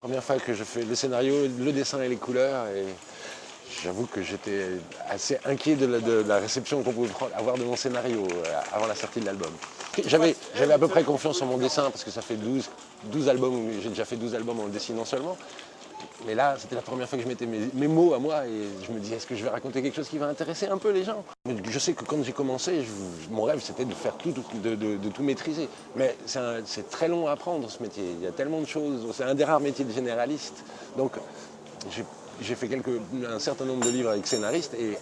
Première fois que je fais le scénario, le dessin et les couleurs, et j'avoue que j'étais assez inquiet de la réception qu'on pouvait avoir de mon scénario avant la sortie de l'album. J'avais à peu près confiance en mon dessin parce que ça fait 12 albums, j'ai déjà fait 12 albums en le dessinant seulement. Mais là, c'était la première fois que je mettais mes mots à moi et je me disais, est-ce que je vais raconter quelque chose qui va intéresser un peu les gens? Je sais que quand j'ai commencé, mon rêve c'était de faire tout, de tout maîtriser. Mais c'est très long à apprendre ce métier, il y a tellement de choses, c'est un des rares métiers de généraliste. Donc j'ai fait un certain nombre de livres avec scénaristes et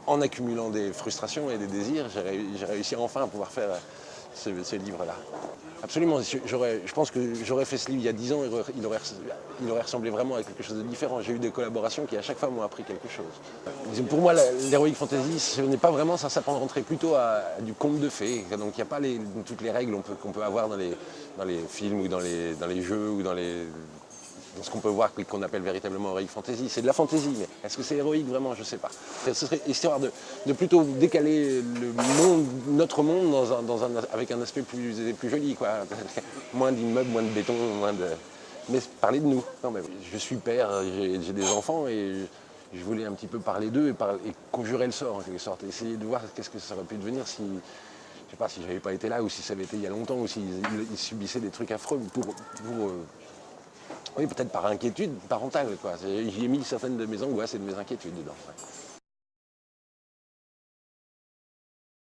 en accumulant des frustrations et des désirs, j'ai réussi enfin à pouvoir faire ce livre-là. Absolument, je pense que j'aurais fait ce livre il y a 10 ans, il aurait ressemblé vraiment à quelque chose de différent. J'ai eu des collaborations qui à chaque fois m'ont appris quelque chose. Pour moi, l'heroic fantasy, ce n'est pas vraiment ça, ça rentrer plutôt à du conte de fées. Donc il n'y a pas toutes les règles qu'on peut avoir dans les films ou dans les jeux ou dans ce qu'on peut voir qu'on appelle véritablement heroic fantasy. C'est de la fantasy, mais est-ce que c'est héroïque vraiment? Je ne sais pas. Ce serait histoire de plutôt décaler notre monde avec un aspect plus joli, quoi. Moins d'immeubles, moins de béton, mais parler de nous. Non, mais je suis père, j'ai des enfants et je voulais un petit peu parler d'eux et conjurer le sort en quelque sorte. Essayer de voir qu'est-ce que ça aurait pu devenir si, je sais pas, si j'avais pas été là ou si ça avait été il y a longtemps ou s'ils subissaient des trucs affreux oui, peut-être par inquiétude parentale, quoi. J'y ai mis certaines de mes angoisses et de mes inquiétudes dedans. Ouais.